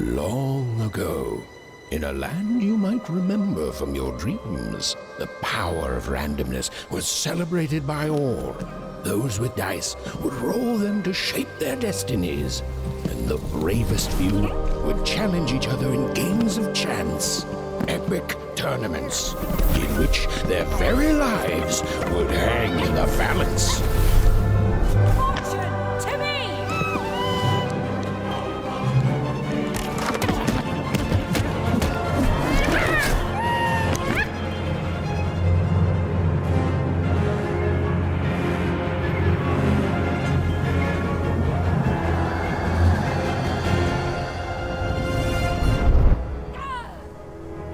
Long ago, in a land you might remember from your dreams, the power of randomness was celebrated by all. Those with dice would roll them to shape their destinies, and the bravest few would challenge each other in games of chance. Epic tournaments in which their very lives would hang in the balance. Fortune to me!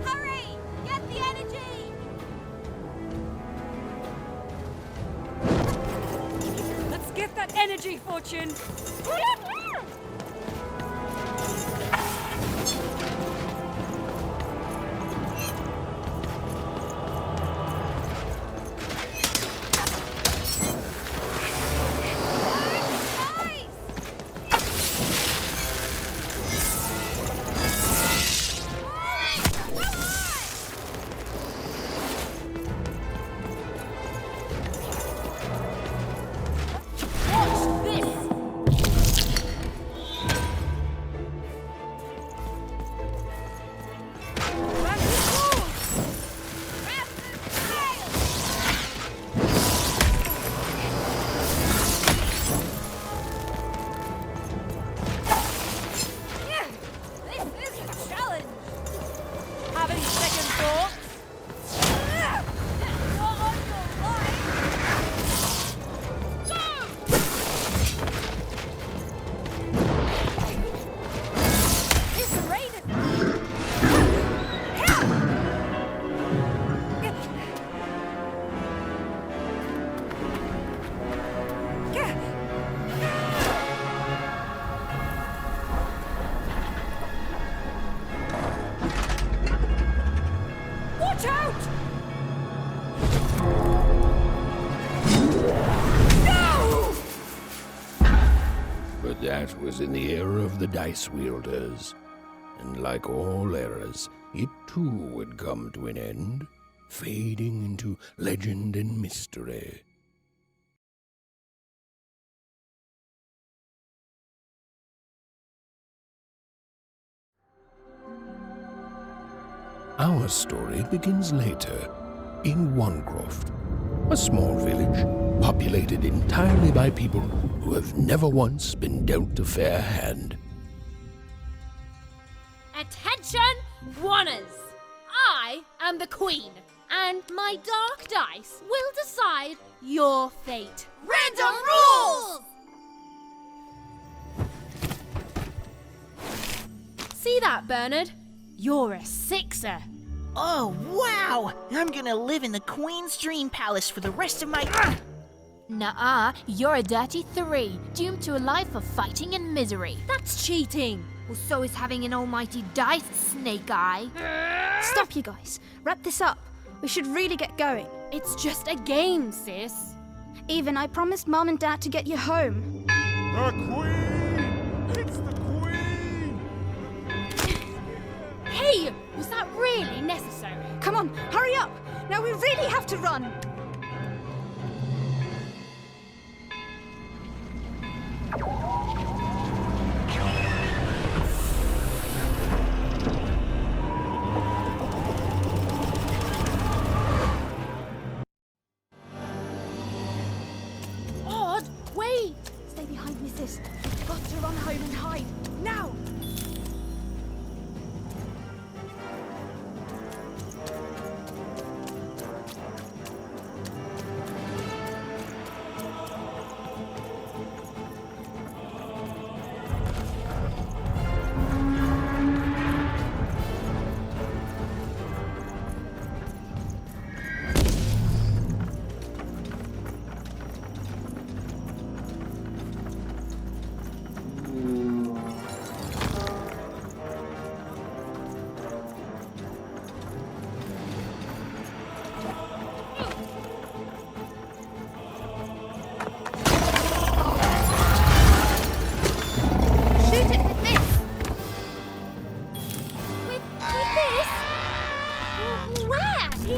Hurry! Get the energy! Let's get that energy, Fortune! Watch this! Back to school! Yeah, this is a challenge! Having second thoughts? Not on your life! This rain is... Watch out! No! But that was in the era of the dice wielders. And like all eras, it too would come to an end, fading into legend and mystery. Our story begins later, in Wanecroft, a small village populated entirely by people who have never once been dealt a fair hand. Attention, Wanners! I am the Queen, and my dark dice will decide your fate. Random rules! See that, Bernard? You're a sixer. Oh, wow! I'm gonna live in the Queen's Dream Palace for the rest of my... Nuh-uh, you're a dirty 3, doomed to a life of fighting and misery. That's cheating. Well, so is having an almighty dice, Snake Eye. Stop, you guys. Wrap this up. We should really get going. It's just a game, sis. Even, I promised Mom and Dad to get you home. The Queen! It's the Queen! Hey, was that really necessary? Come on, hurry up! Now we really have to run! Odd, wait! Stay behind me, sis. We've got to run home and hide. Now!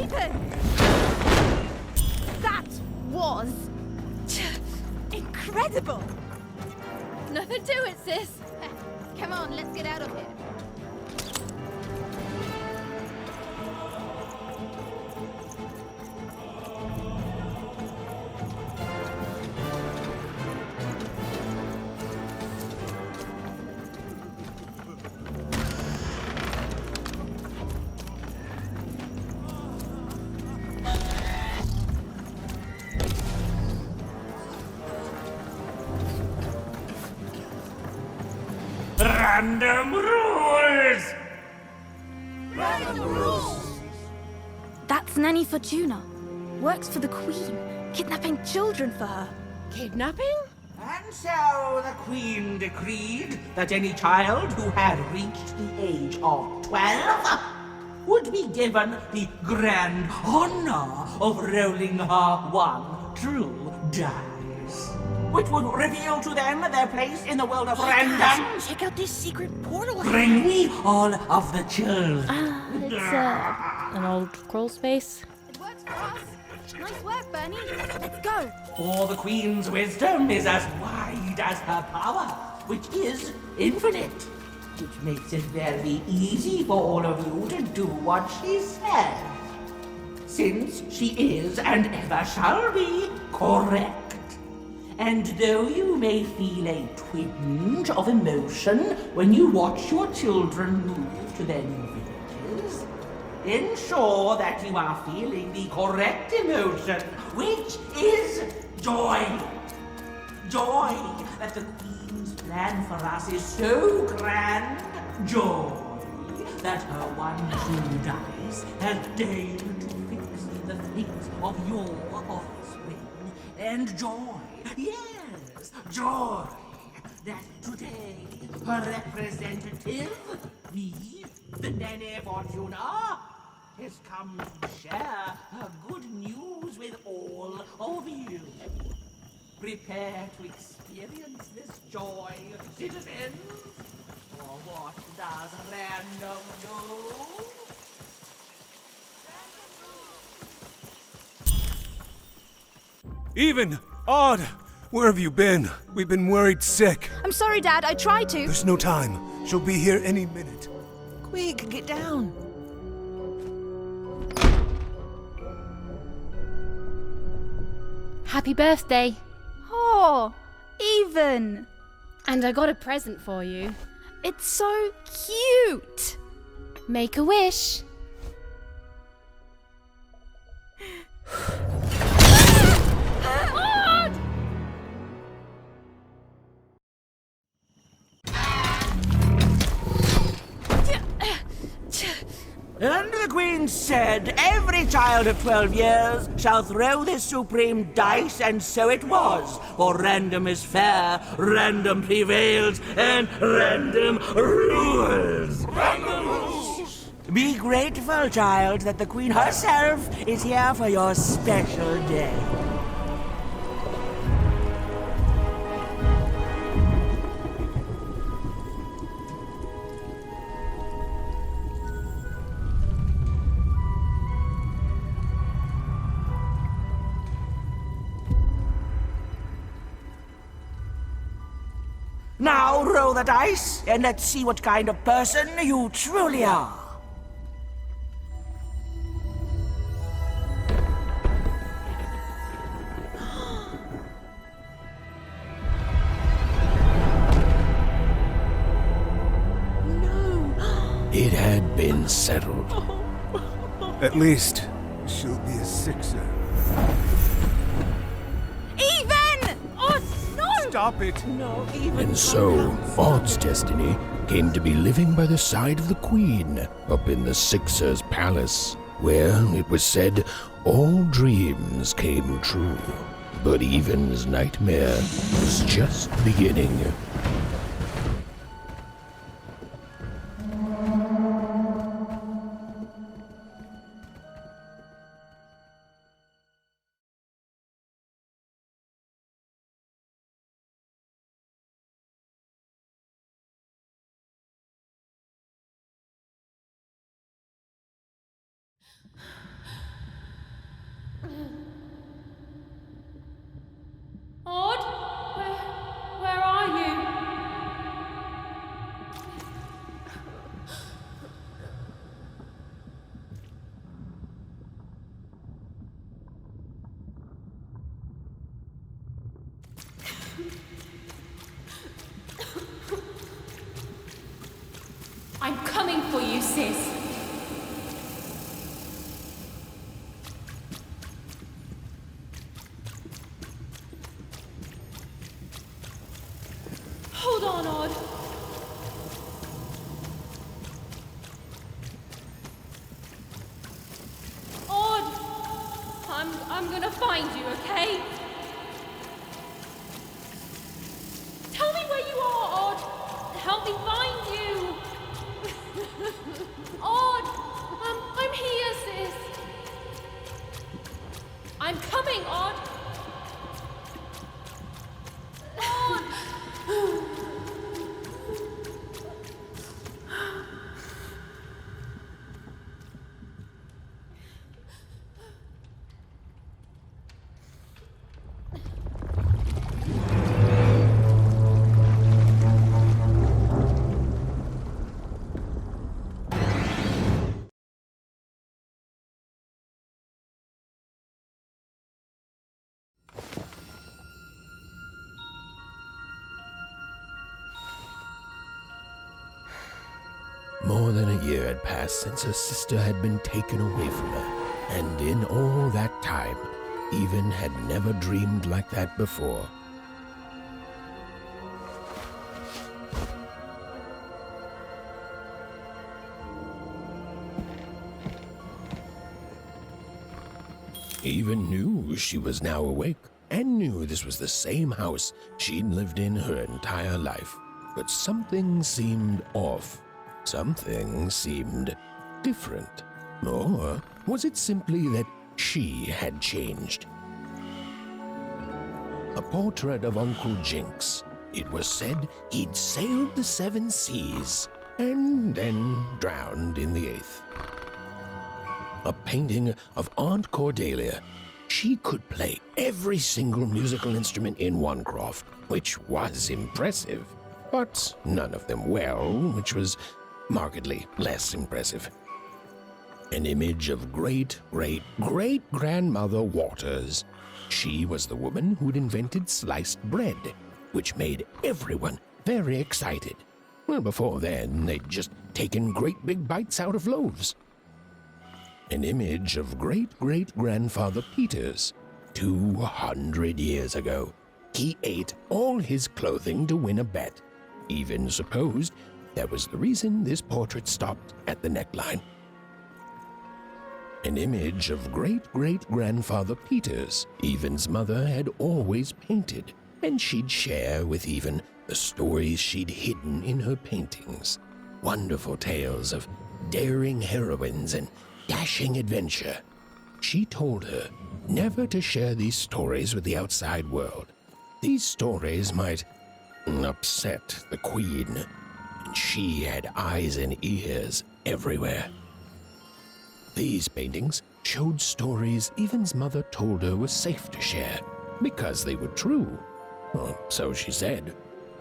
Even! That was incredible! Nothing to it, sis. Come on, let's get out of here. Random rules! That's Nanny Fortuna. Works for the Queen, kidnapping children for her. Kidnapping? And so the Queen decreed that any child who had reached the age of 12 would be given the grand honor of rolling her one true dice, which would reveal to them their place in the world of random. Check out this secret portal. Bring me all of the children. It's an old crawl space. It works for us. Nice work, Bernie. Let's go. For the Queen's wisdom is as wide as her power, which is infinite, which makes it very easy for all of you to do what she says, since she is and ever shall be correct. And though you may feel a twinge of emotion when you watch your children move to their new villages, ensure that you are feeling the correct emotion, which is joy. Joy that the Queen's plan for us is so grand. Joy that her one true dice has deigned to fix the fate of your offspring. And joy, yes, joy that today her representative, me, the Nene Fortuna, has come to share her good news with all of you. Prepare to experience this joy, citizens. For what does random do? Even! Odd! Where have you been? We've been worried sick. I'm sorry, Dad. I tried to. There's no time. She'll be here any minute. Quick, get down. Happy birthday. Oh, Even. And I got a present for you. It's so cute. Make a wish. And the Queen said, every child of 12 years shall throw this supreme dice, and so it was. For random is fair, random prevails, and random rules. Random rules! Be grateful, child, that the Queen herself is here for your special day. Now roll the dice, and let's see what kind of person you truly are. It had been settled. At least, she'll be a sixer. Even! Oh, no! Stop it! And so, Odd's destiny came to be living by the side of the Queen up in the Sixer's palace, where, it was said, all dreams came true. But Even's nightmare was just beginning. sis. Hold on, Odd. Odd! I'm gonna find you, okay? Tell me where you are, Odd! Help me find you! Odd! I'm here, sis! I'm coming, Odd! Odd! More than a year had passed since her sister had been taken away from her, and in all that time, Even had never dreamed like that before. Even knew she was now awake, and knew this was the same house she'd lived in her entire life. But something seemed off. Something seemed different. Or was it simply that she had changed? A portrait of Uncle Jinx. It was said he'd sailed the 7 seas and then drowned in the 8th. A painting of Aunt Cordelia. She could play every single musical instrument in Onecroft, which was impressive, but none of them well, which was markedly less impressive. An image of great-great-great-grandmother Waters. She was the woman who'd invented sliced bread, which made everyone very excited. Well, before then, they'd just taken great big bites out of loaves. An image of great-great-grandfather Peters. 200 years ago, he ate all his clothing to win a bet. Even supposed that was the reason this portrait stopped at the neckline. An image of great-great-grandfather Peters. Even's mother had always painted, and she'd share with Even the stories she'd hidden in her paintings. Wonderful tales of daring heroines and dashing adventure. She told her never to share these stories with the outside world. These stories might upset the Queen, and she had eyes and ears everywhere. These paintings showed stories Even's mother told her were safe to share because they were true. Or so she said.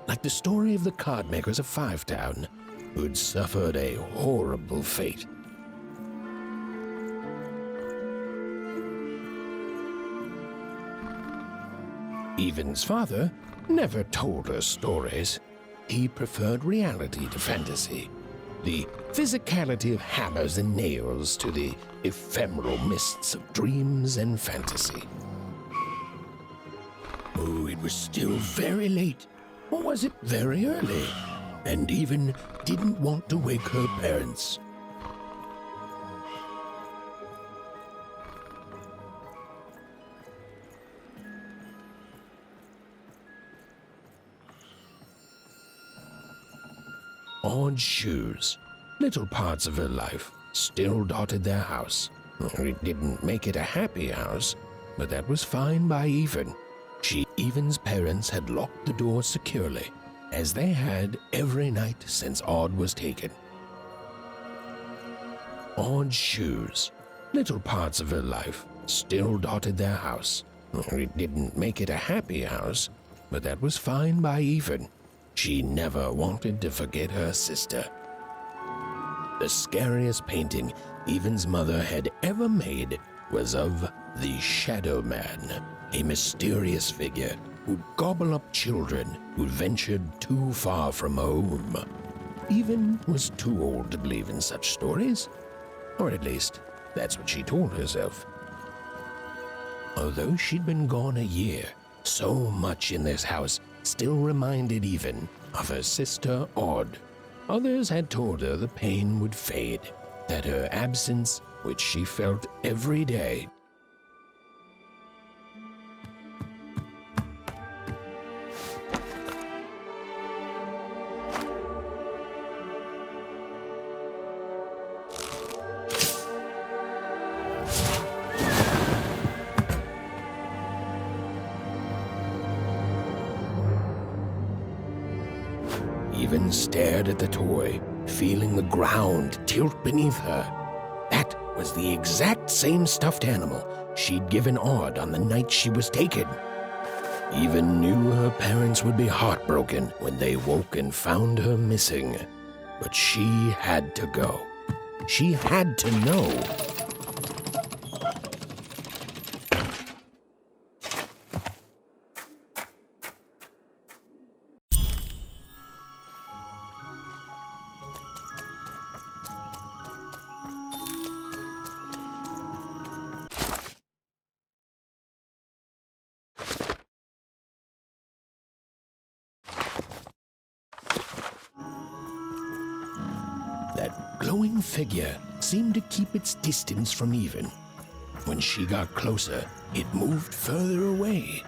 Like the story of the cardmakers of Five Town, who'd suffered a horrible fate. Even's father never told her stories. He preferred reality to fantasy, the physicality of hammers and nails to the ephemeral mists of dreams and fantasy. Oh, it was still very late, or was it very early? And Even didn't want to wake her parents. Odd shoes. Little parts of her life still dotted their house. It didn't make it a happy house, but that was fine by Even. Even's parents had locked the door securely, as they had every night since Odd was taken. Odd shoes. Little parts of her life still dotted their house. It didn't make it a happy house, but that was fine by Even. She never wanted to forget her sister. The scariest painting Even's mother had ever made was of the Shadow Man, a mysterious figure who'd gobble up children who ventured too far from home. Even was too old to believe in such stories. Or at least, that's what she told herself. Although she'd been gone a year, so much in this house still reminded Even of her sister Odd. Others had told her the pain would fade, that her absence, which she felt every day, Even stared at the toy, feeling the ground tilt beneath her. That was the exact same stuffed animal she'd given Odd on the night she was taken. Even knew her parents would be heartbroken when they woke and found her missing. But she had to go. She had to know. That glowing figure seemed to keep its distance from Even. When she got closer, it moved further away.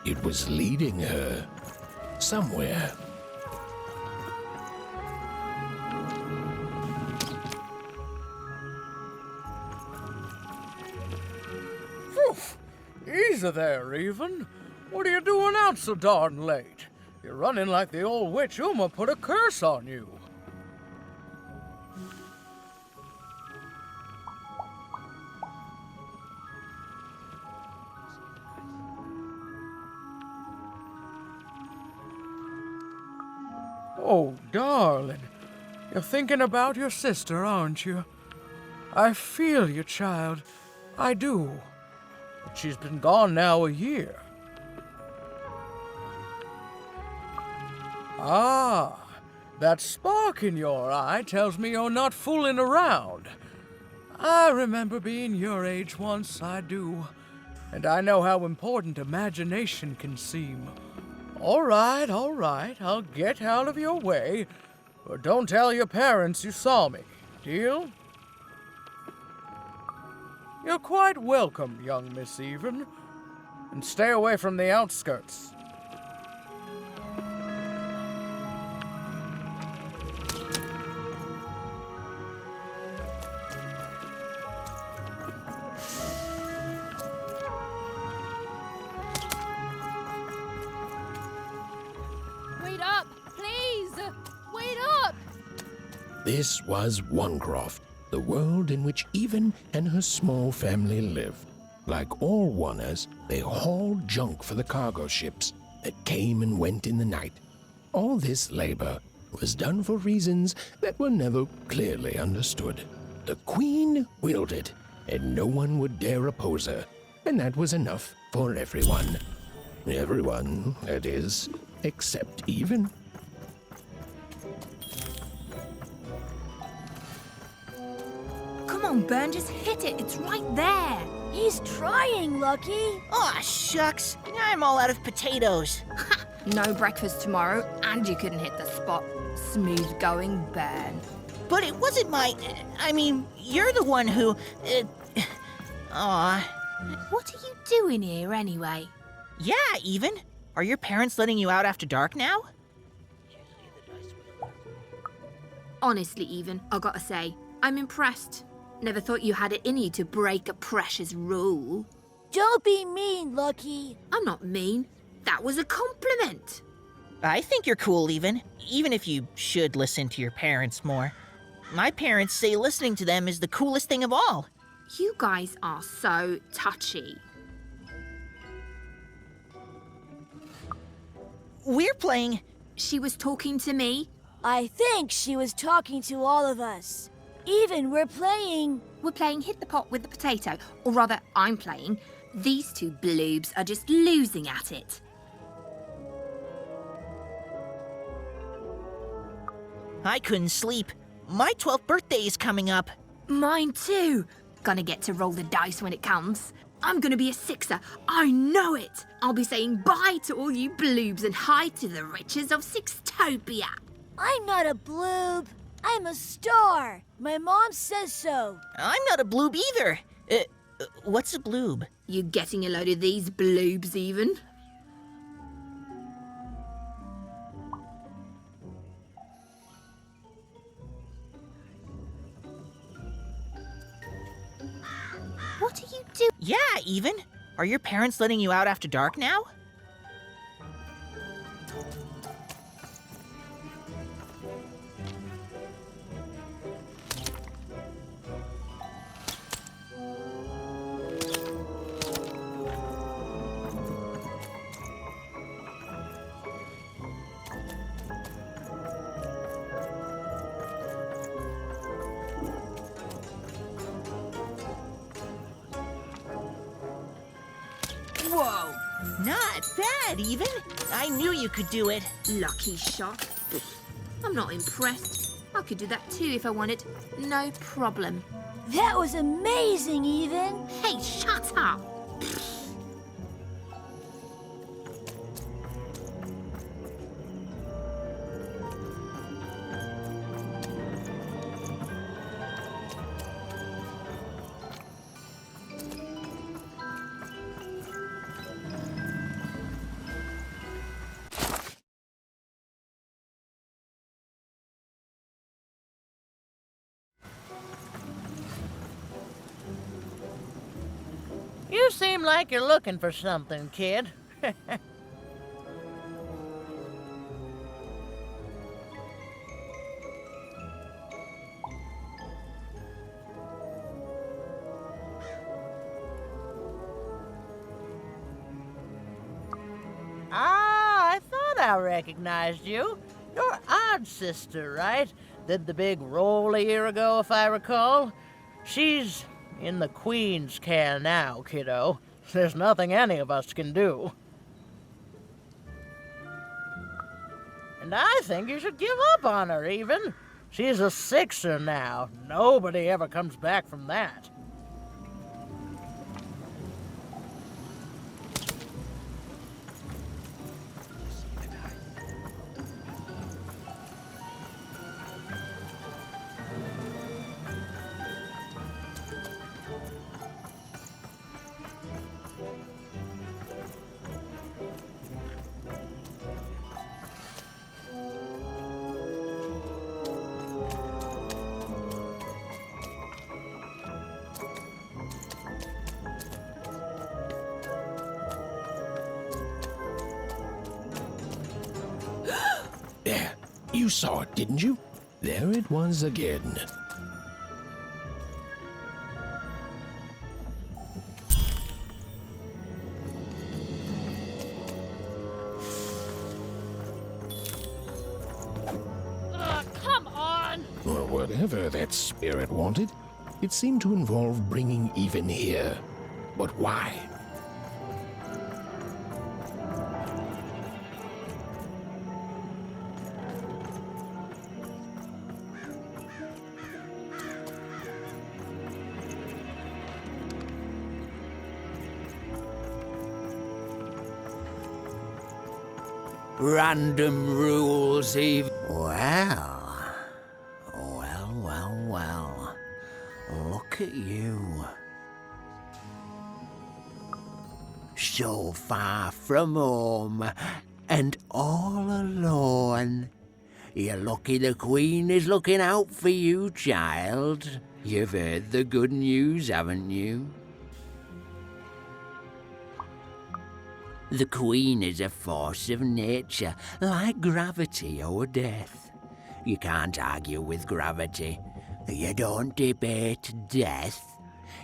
It was leading her somewhere. Easy there, Even. What are you doing out so darn late? You're running like the old witch Uma put a curse on you. Oh, darling, you're thinking about your sister, aren't you? I feel you, child. I do. But she's been gone now a year. Ah, that spark in your eye tells me you're not fooling around. I remember being your age once, I do. And I know how important imagination can seem. All right, I'll get out of your way. But don't tell your parents you saw me. Deal? You're quite welcome, young Miss Even. And stay away from the outskirts. Wait up, please! Wait up! This was Onecroft, the world in which Even and her small family lived. Like all Oners, they hauled junk for the cargo ships that came and went in the night. All this labor was done for reasons that were never clearly understood. The Queen willed it, and no one would dare oppose her, and that was enough for everyone. Everyone, that is, except Even. Come on, Burn, just hit it. It's right there. He's trying, Lucky. Aw, shucks. I'm all out of potatoes. No breakfast tomorrow, and you couldn't hit the spot. Smooth going, Burn. But it wasn't my... I mean, you're the one who... Aw. What are you doing here, anyway? Yeah, Even. Are your parents letting you out after dark now? Honestly, Even, I gotta say, I'm impressed. Never thought you had it in you to break a precious rule. Don't be mean, Lucky. I'm not mean. That was a compliment. I think you're cool, Even if you should listen to your parents more. My parents say listening to them is the coolest thing of all. You guys are so touchy. We're playing... She was talking to me. I think she was talking to all of us. Even we're playing... We're playing Hit the Pot with the Potato. Or rather, I'm playing. These two bloobs are just losing at it. I couldn't sleep. My 12th birthday is coming up. Mine too. Gonna get to roll the dice when it comes. I'm gonna be a sixer. I know it. I'll be saying bye to all you bloobs and hi to the riches of Sixtopia. I'm not a bloob. I'm a star. My mom says so. I'm not a bloob either. What's a bloob? You getting a load of these bloobs even? What do you do? Yeah, Even. Are your parents letting you out after dark now? Whoa! Not bad, Even. I knew you could do it. Lucky shot. I'm not impressed. I could do that too if I wanted. No problem. That was amazing, Even. Hey, shut up! You seem like you're looking for something, kid. I thought I recognized you. You're Odd Sister, right? Did the big roll a year ago, if I recall. She's in the Queen's care now, kiddo. There's nothing any of us can do. And I think you should give up on her, Even. She's a sixer now. Nobody ever comes back from that. There, you saw it, didn't you? There it was again. Come on! Well, whatever that spirit wanted, it seemed to involve bringing Even here. But why? Random rules, Eve. Well, well. Look at you. So far from home, and all alone. You're lucky the Queen is looking out for you, child. You've heard the good news, haven't you? The Queen is a force of nature, like gravity or death. You can't argue with gravity. You don't debate death.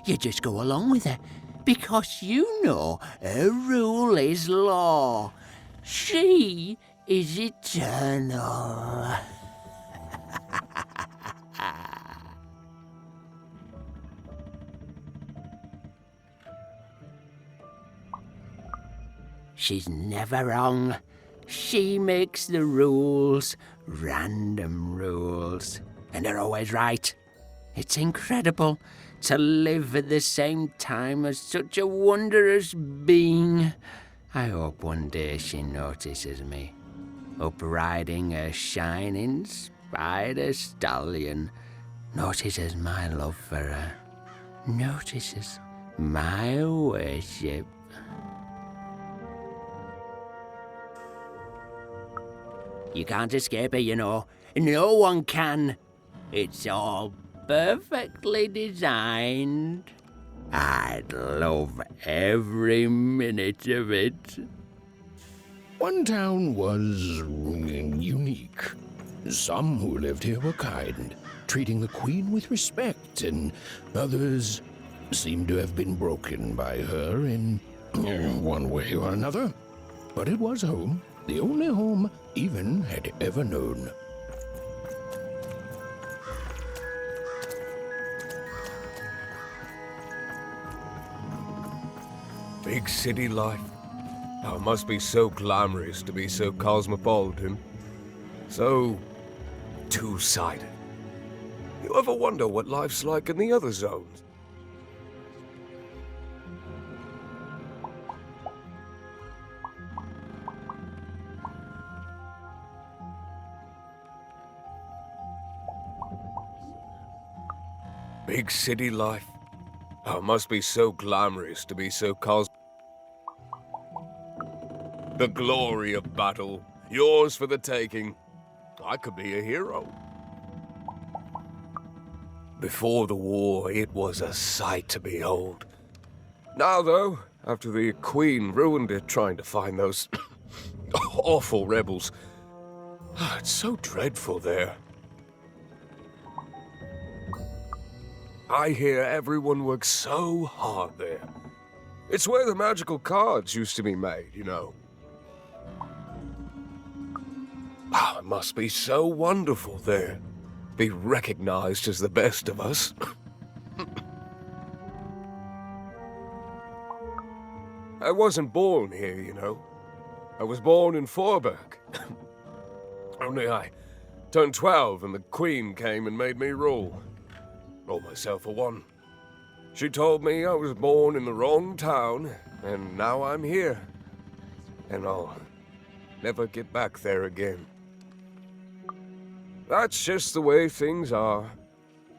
You just go along with her, because you know her rule is law. She is eternal. She's never wrong, She makes the rules, random rules, and they're always right. It's incredible to live at the same time as such a wondrous being. I hope one day she notices me, up riding a shining spider stallion, notices my love for her, notices my worship. You can't escape it, you know. No one can. It's all perfectly designed. I'd love every minute of it. One town was unique. Some who lived here were kind, treating the queen with respect, and others seemed to have been broken by her in one way or another. But it was home, the only home Even had ever known. Big city life. Oh, it must be so glamorous to be so cosmopolitan. So two-sided. You ever wonder what life's like in the other zones? Big city life. Oh, it must be so glamorous to be so The glory of battle, yours for the taking. I could be a hero. Before the war, it was a sight to behold. Now, though, after the Queen ruined it trying to find those awful rebels, it's so dreadful there. I hear everyone works so hard there. It's where the magical cards used to be made, you know. Oh, it must be so wonderful there. Be recognized as the best of us. I wasn't born here, you know. I was born in Forberg. Only I turned 12 and the Queen came and made me rule. Roll myself for one. She told me I was born in the wrong town, and now I'm here. And I'll never get back there again. That's just the way things are.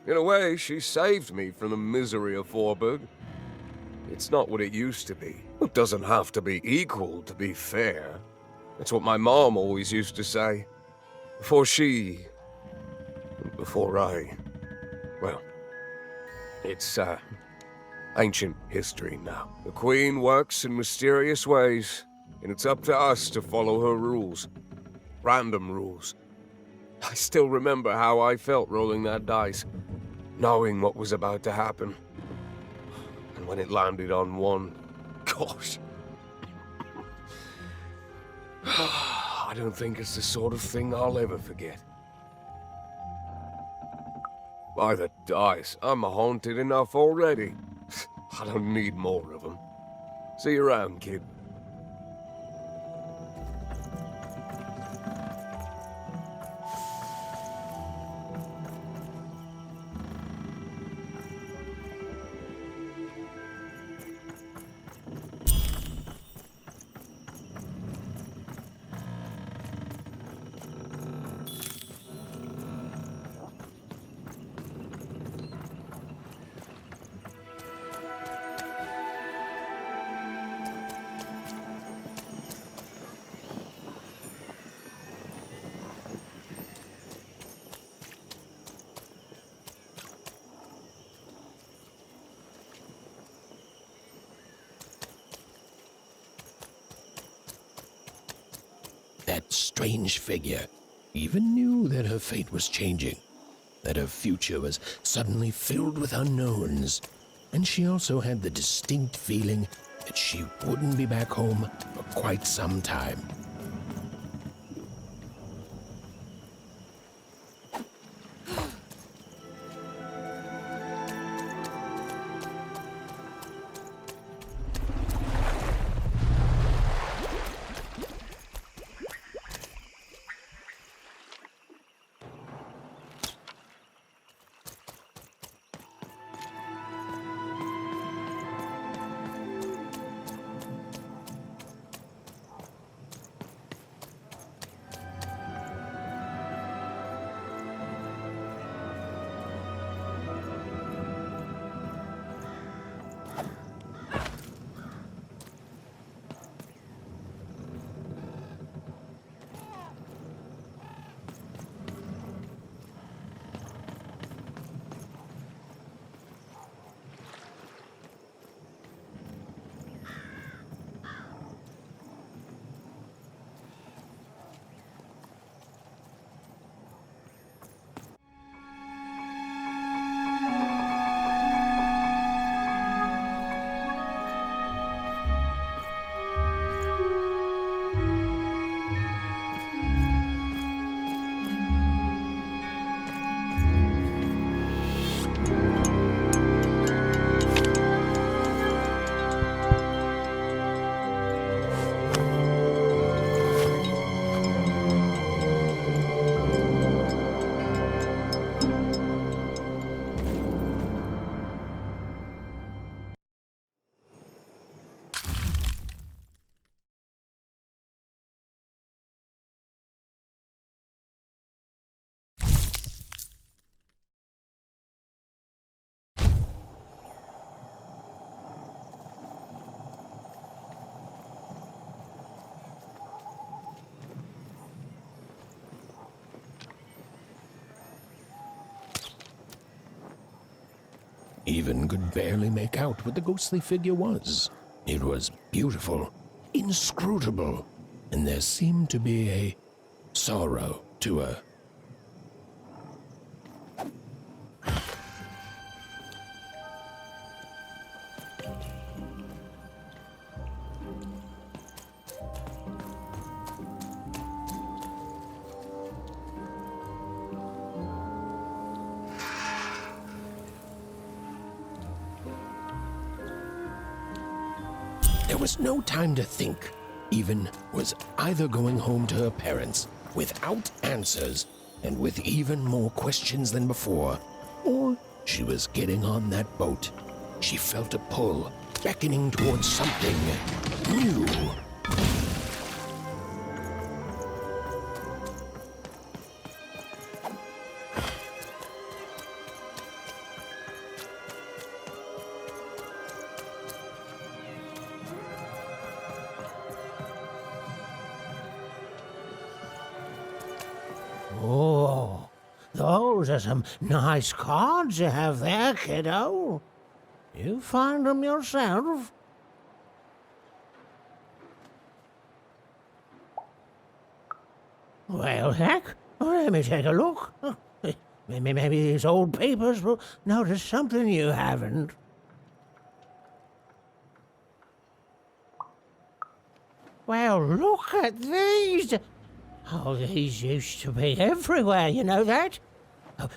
In a way, she saved me from the misery of Forberg. It's not what it used to be. It doesn't have to be equal to be fair. That's what my mom always used to say. Before I... Well, it's, ancient history now. The Queen works in mysterious ways, and it's up to us to follow her rules. Random rules. I still remember how I felt rolling that dice, knowing what was about to happen. And when it landed on one, gosh. I don't think it's the sort of thing I'll ever forget. By the dice, I'm haunted enough already. I don't need more of them. See you around, kid. That strange figure even knew that her fate was changing, that her future was suddenly filled with unknowns, and she also had the distinct feeling that she wouldn't be back home for quite some time. Even could barely make out what the ghostly figure was. It was beautiful, inscrutable, and there seemed to be a sorrow to her. There was no time to think. Even was either going home to her parents without answers and with even more questions than before, or she was getting on that boat. She felt a pull, beckoning towards something new. Oh, those are some nice cards you have there, kiddo. You find them yourself? Well, heck, let me take a look. Maybe these old papers will notice something you haven't. Well, look at these. Oh, these used to be everywhere, you know that?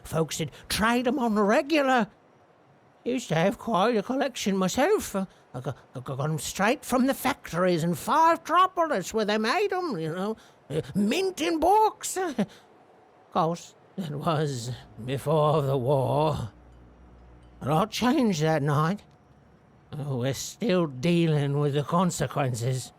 Folks would trade them on the regular. Used to have quite a collection myself. I got them straight from the factories in 5 Tropolis where they made them, you know. Mint in books. Of course, it was before the war. A lot changed that night. We're still dealing with the consequences.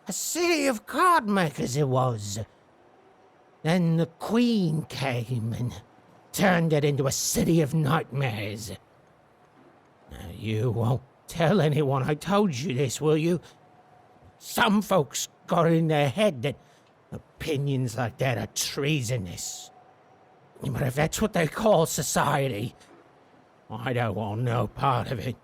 A city of card makers it was. Then the Queen came and turned it into a city of nightmares. Now, you won't tell anyone I told you this, will you? Some folks got it in their head that opinions like that are treasonous. But if that's what they call society, I don't want no part of it.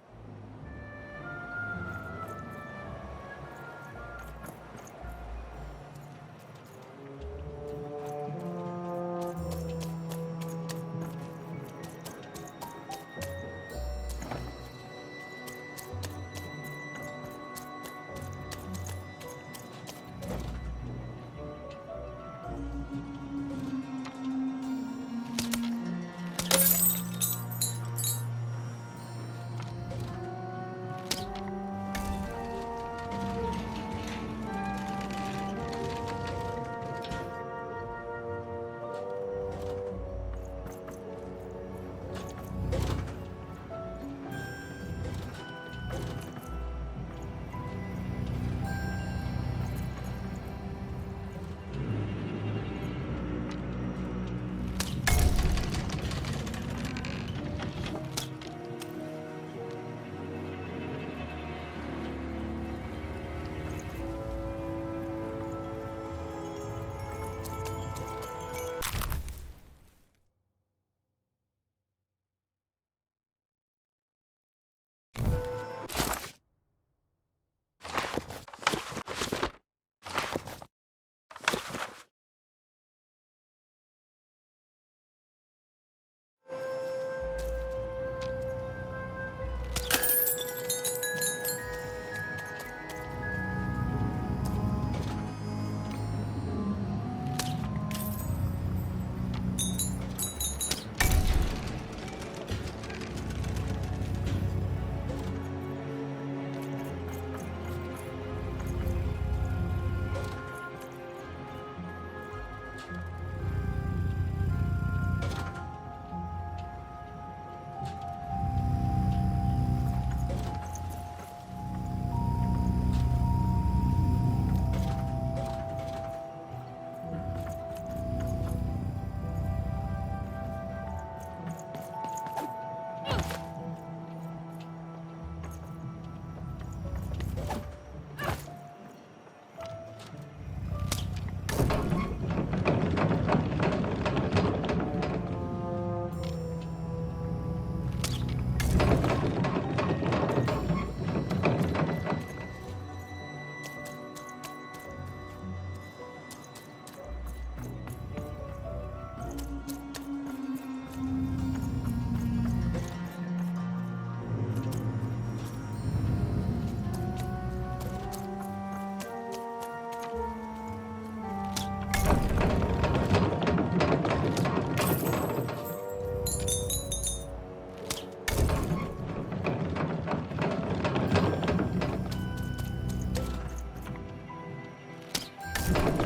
No.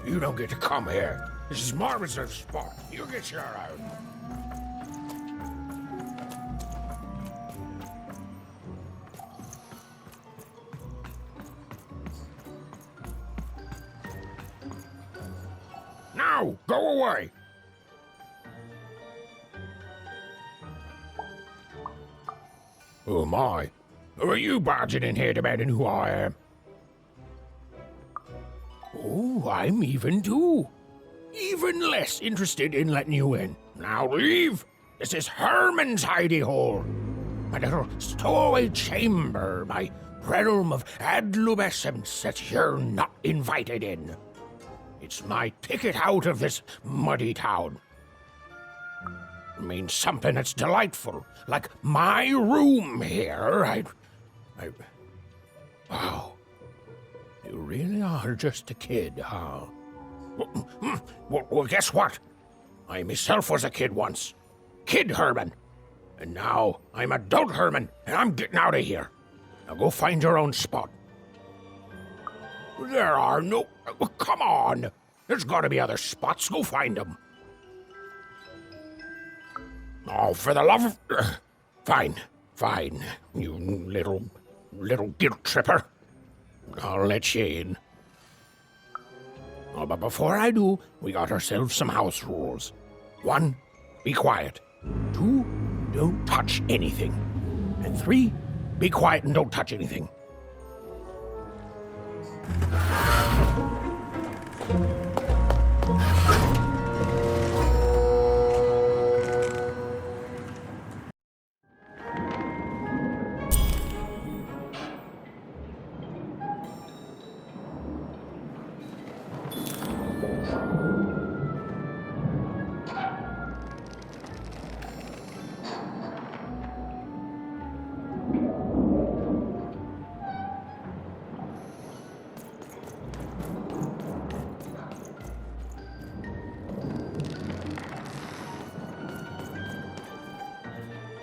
You don't get to come here. This is my reserved spot. You get your own. Now, go away. Oh my. Who are you barging in here demanding who I am? Oh, I'm even too. Even less interested in letting you in. Now leave. This is Herman's hidey hole. My little stowaway chamber, my realm of adolescence that you're not invited in. It's my ticket out of this muddy town. It means something that's delightful, like my room here. Wow. You really are just a kid, huh? Well, guess what? I myself was a kid once. Kid Herman. And now I'm adult Herman, and I'm getting out of here. Now go find your own spot. There are no... Come on! There's gotta be other spots. Go find them. Oh, for the love of... Fine. You little guilt tripper. I'll let you in. Oh, but before I do, we got ourselves some house rules. 1, be quiet. 2, don't touch anything. And 3, be quiet and don't touch anything.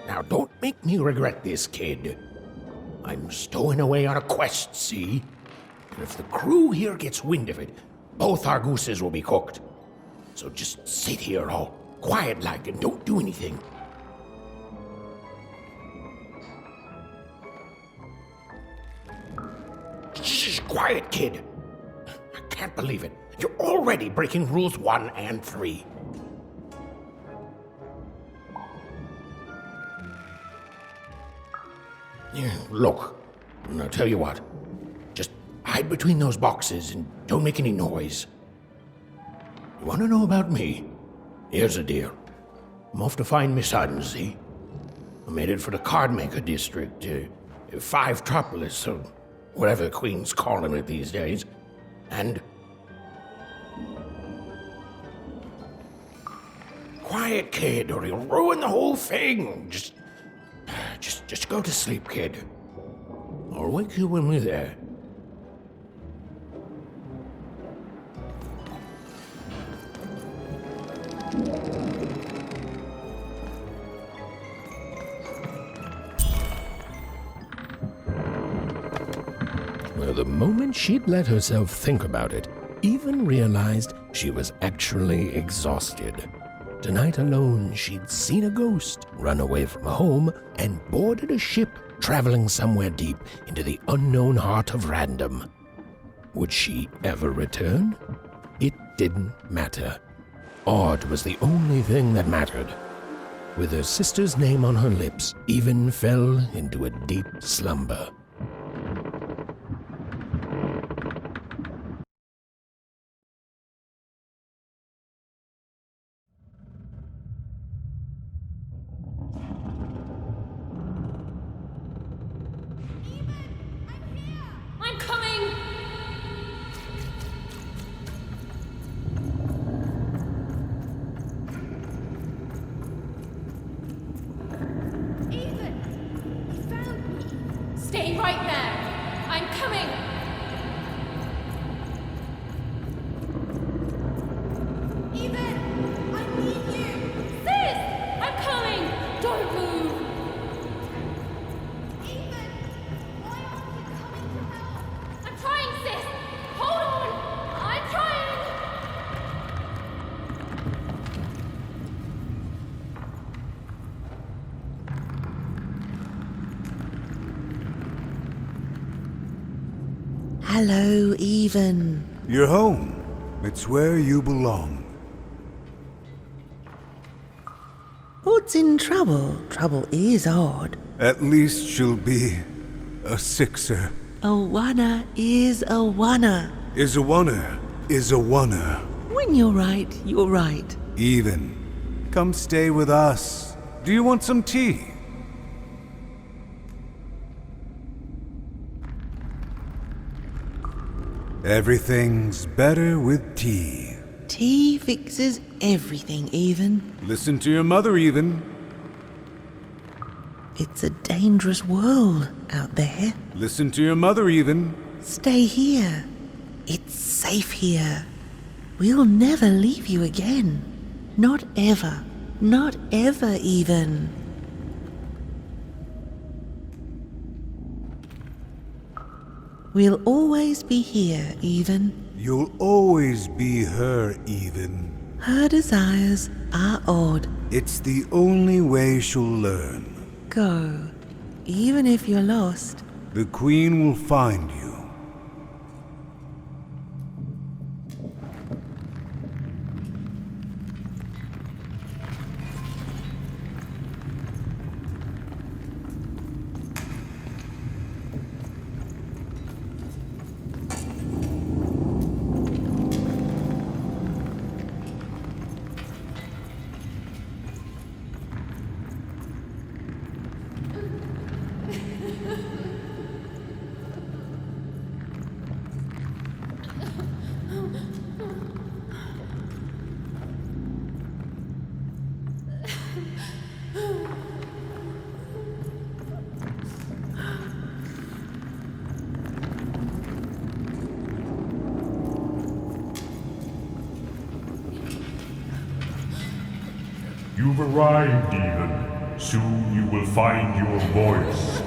Now, don't make me regret this, kid. I'm stowing away on a quest, see? And if the crew here gets wind of it, Both our gooses will be cooked. So just sit here all quiet like and don't do anything. Shh, quiet, kid. I can't believe it. You're already breaking rules 1 and 3. Yeah, look, I'll tell you what. Just hide between those boxes and don't make any noise. You want to know about me? Here's the deal. I'm off to find Miss Hudden, see? I'm headed for the Cardmaker District, 5 Tropolis, or whatever the Queen's calling it these days. And... Quiet, kid, or you'll ruin the whole thing. Just go to sleep, kid. I'll wake you when we're there. Well, the moment she'd let herself think about it, Even realized she was actually exhausted. Tonight alone, she'd seen a ghost, run away from home, and boarded a ship traveling somewhere deep into the unknown heart of Random. Would she ever return? It didn't matter. Odd was the only thing that mattered. With her sister's name on her lips, Even fell into a deep slumber. I'm coming! Even! You found me! Stay right there! I'm coming! Even! I need you! Sis! I'm coming! Don't move! Even! Why aren't you coming to help? I'm trying, sis! Hold on! I'm trying! Hello, Even. You're home. It's where you belong. What's in trouble? Trouble is odd. At least she'll be a sixer. A wanna is a wanna. Is a oner, is a oner. When you're right, you're right. Even. Come stay with us. Do you want some tea? Everything's better with tea. Tea fixes everything, Even. Listen to your mother, Even. It's a dangerous world out there. Listen to your mother, Even. Stay here. It's safe here. We'll never leave you again. Not ever. Not ever, Even. We'll always be here, Even. You'll always be her, Even. Her desires are odd. It's the only way she'll learn. Go. Even if you're lost. The Queen will find you. You've arrived, Even. Soon you will find your voice.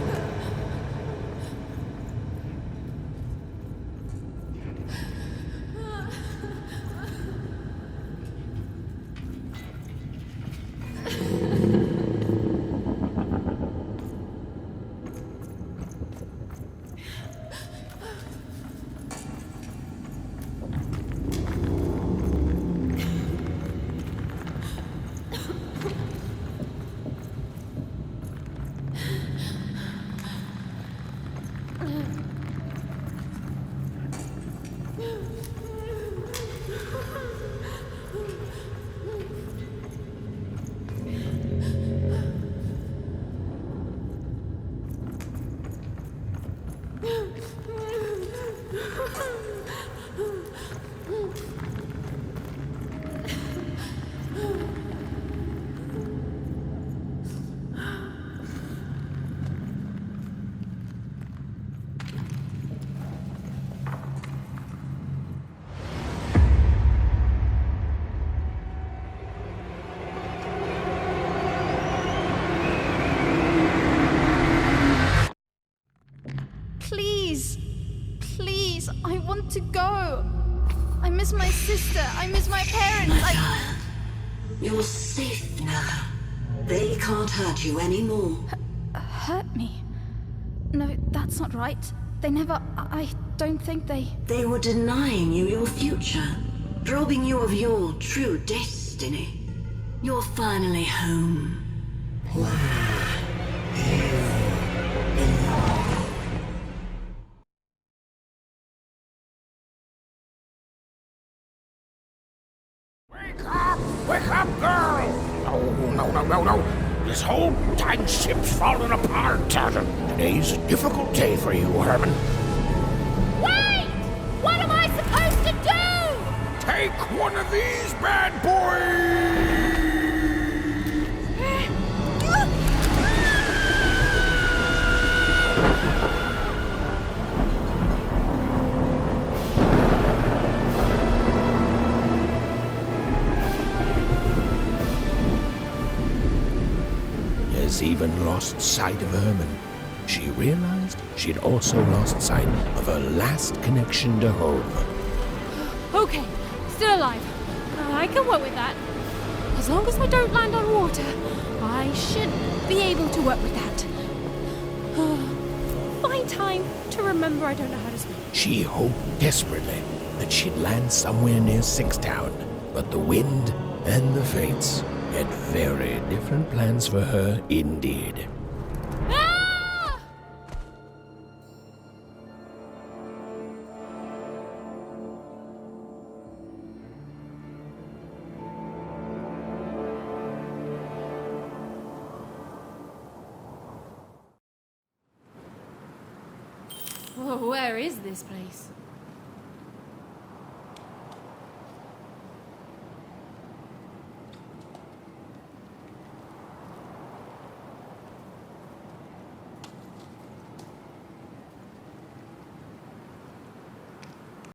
sister. I miss my parents. My child, you're safe now. They can't hurt you anymore. Hurt me? No, that's not right. They never... I don't think they... They were denying you your future, robbing you of your true destiny. You're finally home. Wake up, girl! No. This whole time ship's falling apart. Today's a difficult day for you, Herman. Wait! What am I supposed to do? Take one of these bad boys! Even lost sight of Herman. She realized she'd also lost sight of her last connection to home. Okay, still alive. I can work with that. As long as I don't land on water, I should be able to work with that. Find time to remember I don't know how to swim. She hoped desperately that she'd land somewhere near Sixtown, but the wind and the fates had very different plans for her indeed. Ah! Oh, where is this place?